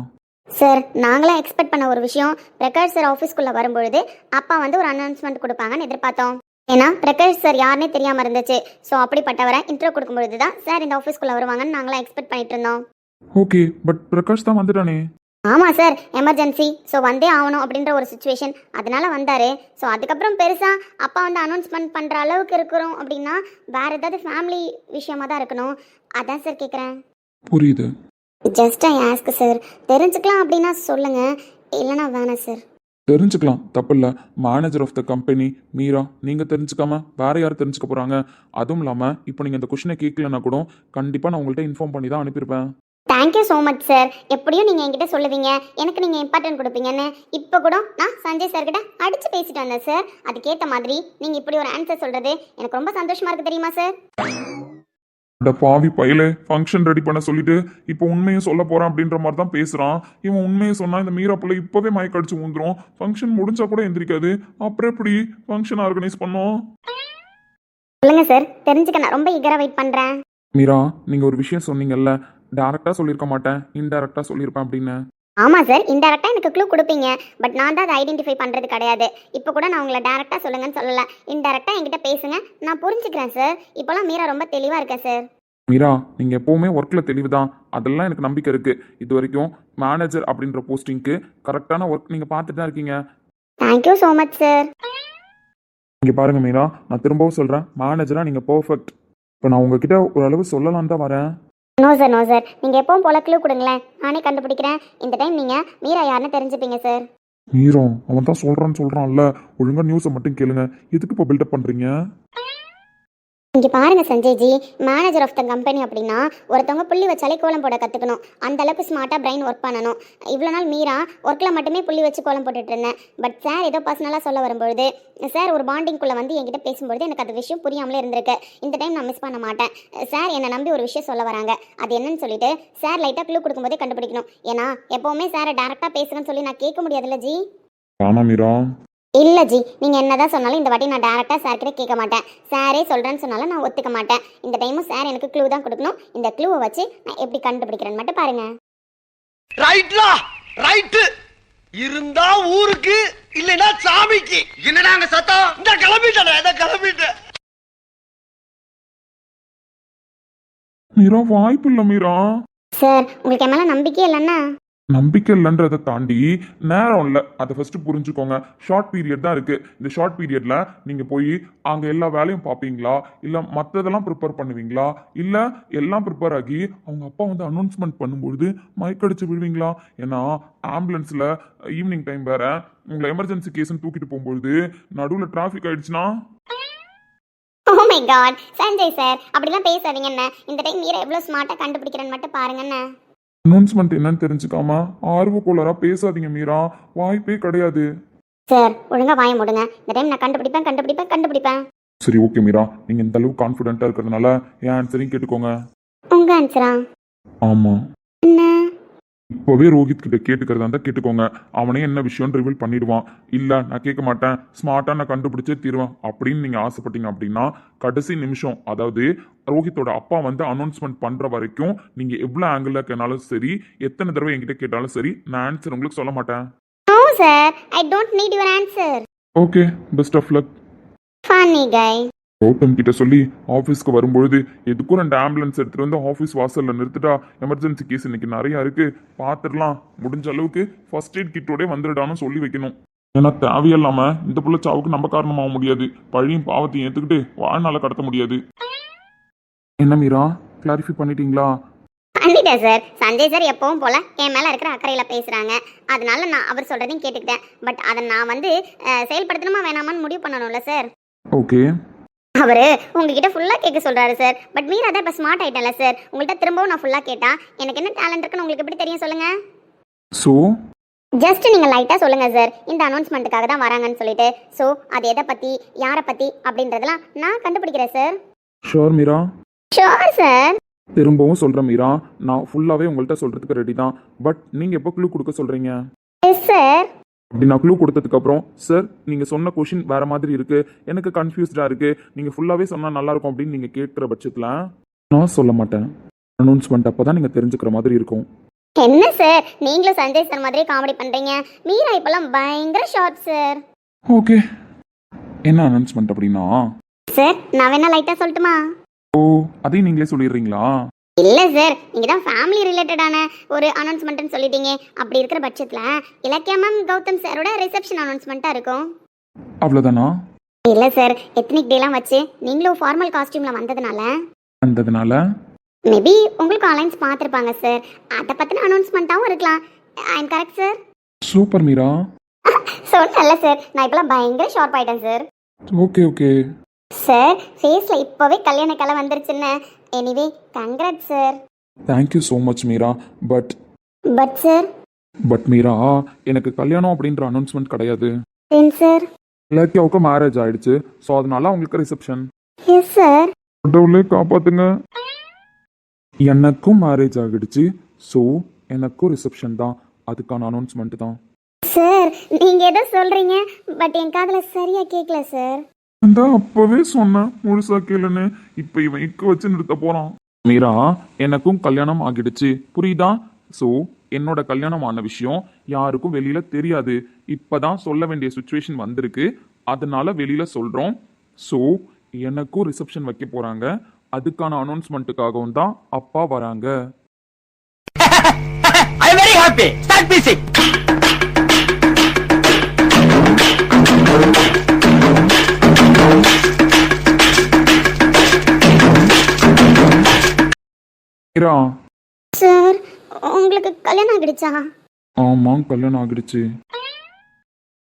சார் நாங்களாம் எக்ஸ்பெக்ட் பண்ண ஒரு விஷயம், பிரகாஷ் சார் ஆஃபீஸ்க்குள்ளே வரும்பொழுது அப்பா வந்து ஒரு அனௌன்ஸ்மெண்ட் கொடுப்பாங்கன்னு எதிர்பார்த்தோம். ஏன்னா பிரகாஷ் சார் யாருன்னே தெரியாமல் இருந்துச்சு. ஸோ அப்படிப்பட்டவரை இன்ட்ரோ கொடுக்கும்பொழுது தான் சார் இந்த ஆஃபீஸ்க்குள்ளே வருவாங்கன்னு நாங்களாம் எக்ஸ்பெக்ட் பண்ணிட்டு இருந்தோம். ஓகே, பட் பிரகாஷ் தான் வந்துட்டானே. ஆமாம் சார், எமர்ஜென்சி, ஸோ வந்தே ஆகணும் அப்படின்ற ஒரு சுச்சுவேஷன், அதனால வந்தார். ஸோ அதுக்கப்புறம் பெருசாக அப்பா வந்து அனௌன்ஸ்மெண்ட் பண்ணுற அளவுக்கு இருக்கிறோம் அப்படின்னா வேறு ஏதாவது ஃபேமிலி விஷயமாக தான் இருக்கணும். அதான் சார் கேட்குறேன். புரியுது. Just I ask sir. தெரிஞ்சுக்கலாம் அப்படின்னா சொல்லுங்கள், இல்லைனா வேணாம் சார். தெரிஞ்சுக்கலாம், தப்பில்ல. Manager of the company Meera, நீங்கள் தெரிஞ்சுக்காம வேற யார் தெரிஞ்சுக்க போகிறாங்க? அதுவும் இல்லாமல் இப்போ நீங்கள் இந்த கொஷினை கேட்கலன்னா கூட கண்டிப்பாக நான் உங்கள்கிட்ட இன்ஃபார்ம் பண்ணி தான் அனுப்பியிருப்பேன். Thank you so much sir. எப்படியும் நீங்கள் என்கிட்ட சொல்லுவீங்க, எனக்கு நீங்கள் இம்பார்ட்டன்ட் கொடுப்பீங்கன்னு. இப்போ கூட நான் சஞ்சய் சார்கிட்ட அடித்து பேசிட்டு வந்தேன் சார். அதுக்கேற்ற மாதிரி நீங்கள் இப்படி ஒரு ஆன்சர் சொல்கிறது எனக்கு ரொம்ப சந்தோஷமாக இருக்குது தெரியுமா சார். இந்த பாவி பையில ஃபங்க்ஷன் ரெடி பண்ண சொல்லிட்டு இப்போ உண்மையை சொல்ல போறான் அப்படின்ற மாதிரி தான் பேசுறான். இவன் உண்மையை சொன்னா இந்த மீரா பிள்ளை இப்பவே மயக்கடிச்சு ஊந்துரும். ஃபங்க்ஷன் முடிஞ்சா கூட எந்திரிக்காது. அப்புறம் எப்படி ஃபங்க்ஷன் ஆர்கனைஸ் பண்ணோம்? சொல்லுங்க சார், தெரிஞ்சுக்க நான் ரொம்ப ஈகரா வெயிட் பண்றேன். மீரா, நீங்க ஒரு விஷயம் சொன்னீங்கல்ல, டைரக்டா சொல்லியிருக்க மாட்டேன், இன்டைரக்டா சொல்லியிருப்பேன் அப்படின்னு. ஆமாம் சார், இன்டெரக்டாக எனக்கு க்ளூ கொடுப்பீங்க, பட் நான் தான் அதை ஐடென்டிஃபை பண்ணுறது கிடையாது. இப்போ கூட நான் உங்களை டேரெக்டாக சொல்லுங்கன்னு சொல்லலை, இன்டெரக்டாக என்கிட்ட பேசுங்க, நான் புரிஞ்சுக்கிறேன் சார். இப்போலாம் மீரா ரொம்ப தெளிவாக இருக்கேன் சார். மீரா, நீங்கள் எப்போவுமே ஒர்க்கில் தெளிவு தான், அதெல்லாம் எனக்கு நம்பிக்கை இருக்குது. இது வரைக்கும் மேனேஜர் அப்படின்ற போஸ்டிங்க்கு கரெக்டான ஒர்க் நீங்கள் பார்த்துட்டு தான் இருக்கீங்க. Thank you so much sir. இங்கே பாருங்கள் மீரா, நான் திரும்பவும் சொல்கிறேன், மேனேஜராக நீங்கள் பர்ஃபெக்ட். இப்போ நான் உங்ககிட்ட ஓரளவு சொல்லலான்னு தான் வரேன். நோ சார், நீங்கள் எப்பவும் போல க்ளூ கொடுங்களேன், நானே கண்டுபிடிக்கிறேன். இந்த டைம் நீங்கள் மீரா யாருன்னு தெரிஞ்சுப்பீங்க சார். மீரா, அவன் தான் சொல்கிறான்ல, ஒழுங்காக நியூஸை மட்டும் கேளுங்க. எதுக்கு இப்போ பில்டப் பண்ணுறீங்க? இங்கே பாருங்க சஞ்சய்ஜி, மேனேஜர் ஆஃப் த கம்பெனி அப்படின்னா ஒருத்தவங்க புள்ளி வச்சாலே கோலம் போட கற்றுக்கணும், அந்த அளவுக்கு ஸ்மார்ட்டாக பிரெயின் ஒர்க் பண்ணணும். இவ்வளோ நாள் மீரா ஒர்க்கில் மட்டுமே புள்ளி வச்சு கோலம் போட்டுட்டு இருந்தேன். பட் சார் ஏதோ பர்சனலாக சொல்ல வரும்பொழுது, சார் ஒரு பாண்டிங்குள்ளே வந்து என்கிட்ட பேசும்பொழுது எனக்கு அது விஷயம் புரியாமலே இருந்திருக்கு. இந்த டைம் நான் மிஸ் பண்ண மாட்டேன். சார் என்னை நம்பி ஒரு விஷயம் சொல்ல வராங்க, அது என்னன்னு சொல்லிட்டு சார் லைட்டாக க்ளூ கொடுக்கும்போதே கண்டுபிடிக்கணும். ஏன்னா எப்போவுமே சாரை டேரெக்டாக பேசுங்கன்னு சொல்லி நான் கேட்க முடியாதுல்ல ஜி. ஆமாம் மீரா. இல்லை ஜி, நீங்கள் என்னதான் சொன்னாலும் இந்த வாட்டி நான் டேரெக்டாக சார்கிட்ட கேட்க மாட்டேன். சாரே சொல்கிறேன்னு சொன்னாலும் நான் ஒத்துக்க மாட்டேன். இந்த டைமும் சார் எனக்கு க்ளூ தான் கொடுக்கணும். இந்த க்ளூவை வச்சு நான் எப்படி கண்டுபிடிக்கிறேன்னு மட்டும் பாருங்க. ரைட்லா ரைட்டு இருந்தா ஊருக்கு இல்லைன்னா சாமிக்கு. என்னடா அங்க சத்தம்? இந்த கிளம்பிட்டேன். மீரா, வாய்ப்பு இல்லை மீரா. சார் உங்களுக்கு என் மேலே நம்பிக்கை இல்லைன்னா நம்பிக்கை இல்லைன்றதை தாண்டி நேரம் இல்லை, அதை ஃபர்ஸ்ட் புரிஞ்சுக்கோங்க. ஷார்ட் பீரியட் தான் இருக்கு. இந்த ஷார்ட் பீரியட்ல நீங்க போய் அங்க எல்லா வேலையும் பார்ப்பீங்களா, இல்ல மற்றதெல்லாம் ப்ரிப்பேர் பண்ணுவீங்களா, இல்ல எல்லாம் ப்ரிப்பேர் ஆகி அவங்க அப்பா வந்து அனௌன்ஸ்மெண்ட் பண்ணும்பொழுது மயக்கடிச்சு விடுவீங்களா? ஏன்னா ஆம்புலன்ஸ்ல ஈவினிங் டைம் வேற, உங்களை எமர்ஜென்சி கேஸ்ன்னு தூக்கிட்டு போகும்பொழுது நடுவில் டிராஃபிக் ஆயிடுச்சுன்னா oh my god Sanjay sir, அப்படிலாம் பேசாதீங்க என்ன. இந்த டைம் மீரா எவ்வளோ ஸ்மார்ட்டாக கண்டுபிடிக்கிறேன்னு மட்டும் பாருங்க என்ன. அனௌன்ஸ்மெண்ட் என்னன்னு தெரிஞ்சுக்காம ஆர்வக்கோளரா பேசாதீங்க மீரா, வாய்ப்பே கிடையாது. சார் ஒழுங்கா வாய மூடுங்க. இந்த டைம் நான் கண்டுபிடிப்பேன். சரி ஓகே மீரா, நீங்க இந்த அளவுக்கு கான்ஃபிடென்ட்டா இருக்கிறதுனால என் ஆன்சரையும் கேட்டுக்கோங்க. உங்க ஆன்சரா? ஆமா, என்ன? இப்போவே ரோஹித் கிட்ட கேட்டுக்கிறதா இருந்தா கேட்டுக்கோங்க. அவனே என்ன விஷயம் ரிவீல் பண்ணிடுவான். இல்ல நான் கேட்க மாட்டேன், ஸ்மார்ட்டா நான் கண்டுபிடிச்சே தீருவேன் அப்படின்னு நீங்க ஆசைப்பட்டீங்க அப்படின்னா கடைசி நிமிஷம், அதாவது ரோஹித்தோட அப்பா வந்து அனௌன்ஸ்மெண்ட் பண்ற வரைக்கும் நீங்க எவ்வளவு ஆங்கிள் கேட்டாலும் சரி, எத்தனை தடவை என்கிட்ட கேட்டாலும் சரி, நான் ஆன்சர் உங்களுக்கு சொல்ல மாட்டேன். No sir, I don't need your answer. Okay, best of luck. Funny guy. Gautam கிட்ட சொல்லி ஆஃபீஸ்க்கு வரும்பொழுது எதுக்கும் 2 ஆம்புலன்ஸ் எடுத்துட்டு வந்து ஆஃபீஸ் வாசல்ல நிறுத்திட்டா, எமர்ஜென்சி கேஸ் இன்னைக்கு நிறைய இருக்கு, பார்த்துடலாம், முடிஞ்ச அளவுக்கு ஃபர்ஸ்ட் எய்ட் கிட்டோட வந்துடான்னு சொல்லி வைக்கணும். ஏன்னா தேவையில்லாம இந்த புள்ள சாவுக்கு நம்ம காரணமாக முடியாது, பழியும் பாவத்தையும் ஏத்துக்கிட்டு வாழ்நாள கடத்த முடியாது. என்ன மீரா, கிளாரிஃபை பண்ணிட்டீங்களா? பண்ணிட்டேன் சார். சஞ்சய் சார் எப்பவும் போல என் மேல இருக்கிற அக்கறையில பேசுறாங்க. அதனால நான் அவர் சொல்றதையும் கேட்டுக்கிட்டேன். பட் அதை நான் வந்து செயல்படுத்தணுமா வேணாமான்னு முடிவு பண்ணணும்ல சார். ஓகே. அவரு உங்ககிட்ட ஃபுல்லா கேட்க சொல்றாரு சார். பட் மீரா தான் இப்ப ஸ்மார்ட் ஆயிட்டல சார். உங்கள்கிட்ட திரும்பவும் நான் ஃபுல்லா கேட்டா எனக்கு என்ன டேலண்ட் இருக்குன்னு உங்களுக்கு எப்படி தெரியும் சொல்லுங்க? ஸோ ஜஸ்ட் நீங்க லைட்டா சொல்லுங்க சார், இந்த அனௌன்ஸ்மெண்ட்டுக்காக தான் வராங்கன்னு சொல்லிட்டு. ஸோ அது எதை பத்தி, யாரை பத்தி அப்படின்றதெல்லாம் நான் கண்டுபிடிக்கிறேன் sir. Sure Meera? Sure sir. திரும்பவும் சொல்றேன் மீரா, நான் ஃபுல்லாவே உங்கள்கிட்ட சொல்றதுக்கு ரெடி தான். பட் நீங்க எப்போ க்ளூ கொடுக்க சொல்றீங்க? Yes sir. அப்படி நான் க்ளூ கொடுத்ததுக்கு அப்புறம் சார் நீங்க சொன்ன கொஷின் வேற மாதிரி இருக்கு, எனக்கு கன்ஃபியூஸ்டா இருக்கு, நீங்க ஃபுல்லாவே சொன்னா நல்லா இருக்கும் அப்படின்னு நீங்க கேட்கிற பட்சத்துல நான் சொல்ல மாட்டேன். அனௌன்ஸ்மெண்ட் அப்பதான் நீங்க தெரிஞ்சுக்கிற மாதிரி இருக்கும். என்ன சார், நீங்களும் சஞ்சய் சார் மாதிரி காமெடி பண்றீங்க. மீரா இப்பெல்லாம் பயங்கர ஷார்ட் சார். ஓகே, என்ன அனௌன்ஸ்மெண்ட் அப்படின்னா? சார் நான் வேணா லைட்டா சொல்லட்டுமா? ஓ, அதையும் நீங்களே சொல்லிடுறீங்களா? இல்ல சார், நீங்க தான் ஃபேமிலி ரிலேட்டடான ஒரு அனௌன்ஸ்மெண்ட்னு சொல்லிட்டீங்க. அப்படி இருக்கிற பட்சத்துல இலக்கியா மேம் கௌதம் சாரோட ரிசப்ஷன் அனௌன்ஸ்மெண்ட்டா இருக்கும். அவ்வளவுதானா? இல்ல சார், எத்னிக் டேலாம் வச்சு நீங்களும் ஃபார்மல் காஸ்டியூம்ல வந்ததுனால மேபி உங்களுக்கு அலைன்ஸ் பார்த்துருப்பாங்க சார். அதை பத்தின அனௌன்ஸ்மெண்ட்டாவும் இருக்கலாம். I am correct sir? Super Meera. சொன்னல சார், நான் இப்பெல்லாம் பயங்கர ஷார்ப் ஆயிட்டேன் சார். ஓகே ஓகே சார், ஃபேஸ்ல இப்பவே கல்யாண கலை வந்துருச்சுன்னு. Anyway congrat sir. Thank you so much Meera. But sir Meera, எனக்கு கல்யாணம் அப்படின்ற அனௌன்ஸ்மெண்ட் கிடையாது. ஏன் சார்? இலக்கியாவுக்கு மேரேஜ் ஆயிடுச்சு, ஸோ அதனால அவங்களுக்கு ரிசப்ஷன். Yes sir. கடவுளே காப்பாத்துங்க. எனக்கும் மேரேஜ் ஆகிடுச்சு, ஸோ எனக்கும் ரிசப்ஷன் தான், அதுக்கான அனௌன்ஸ்மெண்ட் தான். சார் நீங்க ஏதோ சொல்றீங்க, பட் என் காதுல சரியா கேட்கல சார். அந்த அப்பவே சொன்னேன் முழுசா கேளுன்னு, இப்ப இவன் இக்க வச்சு நிறுத்த போறான். மீரா, எனக்கும் கல்யாணம் ஆகிடுச்சு, புரியுதா? ஸோ என்னோட கல்யாணம் ஆன விஷயம் யாருக்கும் வெளியில தெரியாது. இப்பதான் சொல்ல வேண்டிய சுச்சுவேஷன் வந்திருக்கு, அதனால வெளியில சொல்றோம். ஸோ எனக்கும் ரிசப்ஷன் வைக்க போறாங்க, அதுக்கான அனௌன்ஸ்மெண்ட்டுக்காகவும் தான் அப்பா வராங்க. I am very happy. Start music. Meera. Sir உங்களுக்கு கல்யாணம் ஆகிடுச்சா? ஆமா, கல்யாணம் ஆகிடுச்சு.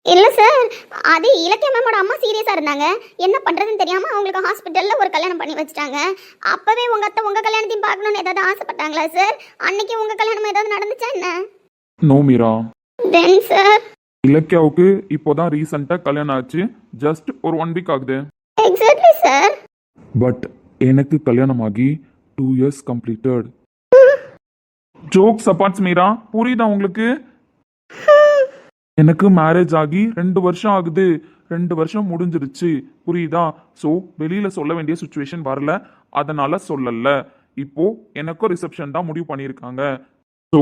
இல்ல சார், அது இலக்கிய மேமோட அம்மா சீரியஸா இருந்தாங்க. என்ன பண்றதுன்னு தெரியாம அவங்களுக்கு ஹாஸ்பிட்டல்ல ஒரு கல்யாணம் பண்ணி வச்சிட்டாங்க. அப்பவே உங்க அத்தை உங்க கல்யாணத்தையும் பார்க்கணும்னு ஏதாவது ஆசைப்பட்டாங்களா சார்? அன்னைக்கு உங்க கல்யாணம் ஏதாவது நடந்துச்சா என்ன? நோ மீரா. தென் சார், இலக்கியாவுக்கு இப்போதான் ரீசெண்டா கல்யாணம் ஆச்சு, ஜஸ்ட் ஒரு 1 வீக் ஆகுது. Exactly sir. பட் எனக்கு கல்யாணம் ஆகி 2 years கம்ப்ளீட்டட். ஜோக்ஸ் அப்பார்ட்ஸ் மீரா, புரியுதா உங்களுக்கு? எனக்கு மேரேஜ் ஆகி 2 வருஷம் ஆகுது, 2 வருஷம் முடிஞ்சிருச்சு, புரியுதா? ஸோ வெளியில சொல்ல வேண்டிய சுச்சுவேஷன் வரல, அதனால சொல்லல. இப்போ எனக்கும் ரிசப்ஷன் தான் முடிவு பண்ணியிருக்காங்க. ஸோ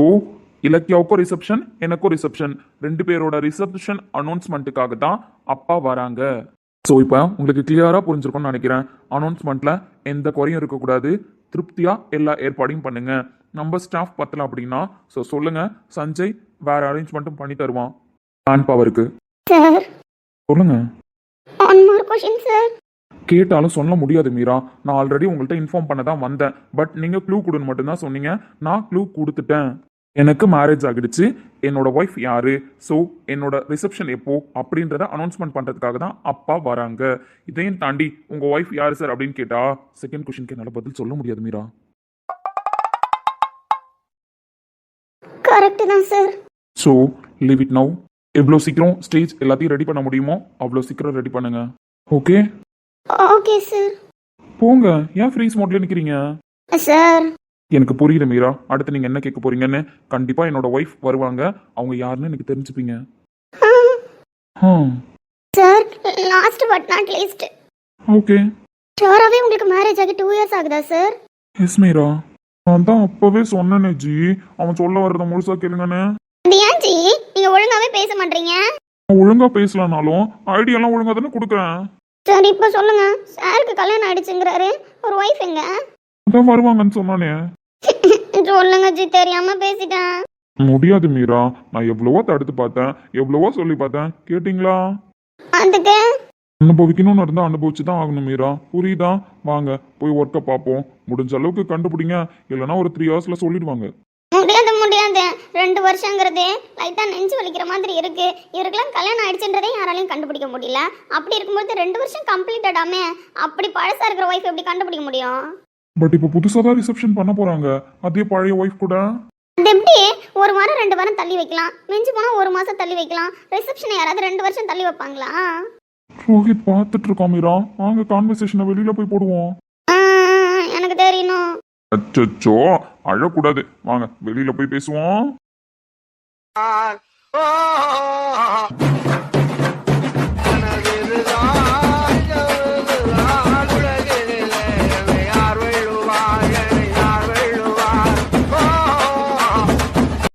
இலக்கியாவுக்கும் ரிசப்ஷன், எனக்கும் ரிசப்ஷன், 2 பேரோட ரிசப்ஷன் அனௌன்ஸ்மெண்ட்டுக்காக தான் அப்பா வராங்க. ஸோ இப்போ உங்களுக்கு கிளியராக புரிஞ்சிருக்கும்னு நினைக்கிறேன். அனௌன்ஸ்மெண்ட்ல எந்த குறையும் இருக்கக்கூடாது, திருப்தியா எல்லா ஏற்பாடையும் பண்ணுங்க. நம்ம ஸ்டாஃப் பத்தல அப்படின்னா ஸோ சொல்லுங்க, சஞ்சய் வேற அரேஞ்ச்மெண்ட்டும் பண்ணி தருவான் மேன் பவருக்கு. சார் சொல்லுங்க. One more question sir. கேட்டாலும் சொல்ல முடியாது மீரா. நான் ஆல்ரெடி உங்கள்கிட்ட இன்ஃபார்ம் பண்ண தான் வந்தேன். பட் நீங்கள் க்ளூ கொடுன்னு மட்டும்தான் சொன்னீங்க. நான் க்ளூ கொடுத்துட்டேன். எனக்கு மேரேஜ் ஆகிடுச்சு. என்னோட ஒய்ஃப் யாரு, ஸோ என்னோட ரிசப்ஷன் எப்போ அப்படின்றத அனௌன்ஸ்மெண்ட் பண்ணுறதுக்காக தான் அப்பா வராங்க. இதையும் தாண்டி உங்கள் ஒய்ஃப் யாரு சார் அப்படின்னு கேட்டா செகண்ட் கொஷினுக்கு என்னால் பதில் சொல்ல முடியாது மீரா. கரெக்ட் தான் sir. So leave it now. எவ்வளோ சீக்கிரம் ஸ்டேஜ் எல்லாத்தையும் ரெடி பண்ண முடியுமோ அவ்வளோ சீக்கிரம் ரெடி பண்ணுங்க. Okay okay sir. போங்க. ஏன் ஃப்ரீஸ் மோட்ல நிற்கிறீங்க? சார் எனக்கு புரியுது மீரா. அடுத்து நீங்கள் என்ன கேட்க போறீங்கன்னு. கண்டிப்பாக என்னோட ஒய்ஃப் வருவாங்க. அவங்க யாருன்னு எனக்கு தெரிஞ்சுப்பீங்க. Sir last but not least, okay. ஷோராவே உங்களுக்கு மேரேஜ் ஆகி 2 இயர்ஸ் ஆகுதா சார்? எஸ் மீரா. நான் தான் அப்பவே சொன்னேனே ஜி, அவன் சொல்ல வர்றத முழுசா கேளுங்கன்னு. அது ஏன் ஜி நீங்க ஒழுங்காவே பேச மாட்டீங்க? நான் ஒழுங்கா பேசலனாலும் ஐடியாலாம் ஒழுங்கா தானே கொடுக்குறேன். சார் இப்போ சொல்லுங்க, சாருக்கு கல்யாணம் ஆயிடுச்சுங்கிறாரு, ஒரு ஒய்ஃப் எங்க? அதான் வருவாங்கன்னு சொன்னானே. சொல்லுங்க ஜி, தெரியாம பேசிட்டேன். முடியாது மீரா. நான் எவ்வளவோ தடுத்து பார்த்தேன், எவ்வளவோ சொல்லி பார்த்தேன். கேட்டிங்களா? அதுக்கு அனுபவிக்கணும்னு இருந்தா அனுபவிச்சு தான் ஆகணும் மீரா. புரியுதா? வாங்க போய் ஒர்க்கை பார்ப்போம். முடிஞ்ச அளவுக்கு கண்டுபிடிங்க. இல்லைன்னா ஒரு 3 ஹவர்ஸ்ல சொல்லிடுவாங்க. முடியாது முடியாது, 2 வருஷங்கிறது லைட்டா நெஞ்சு வலிக்கிற மாதிரி இருக்கு. இவருக்கெல்லாம் கல்யாணம் ஆயிடுச்சுன்றதே யாராலையும் கண்டுபிடிக்க முடியல. அப்படி இருக்கும்போது 2 வருஷம் கம்ப்ளீட்டடாமே அப்படி பழசா இருக்கிற ஒய்ஃப் எப்படி கண்டுபிடிக்க முடியும்? பட் இப்போ புதுசாக தான் ரிசப்ஷன் பண்ண போறாங்க. அதே பழைய ஒய்ஃப் கூட. அது எப்படி 1 வாரம் 2 வாரம் தள்ளி வைக்கலாம், மிஞ்சி போனா 1 மாசம் தள்ளி வைக்கலாம். ரிசப்ஷன் யாராவது 2 வருஷம் தள்ளி வைப்பாங்களா? ரோஹித் பார்த்துட்டு இருக்கோம் மீரா. வாங்க கான்வர்சேஷனை வெளியில போய் போடுவோம். எனக்கு தெரியணும். அச்சோ அழக்கூடாது. வாங்க வெளியில போய் பேசுவோம்.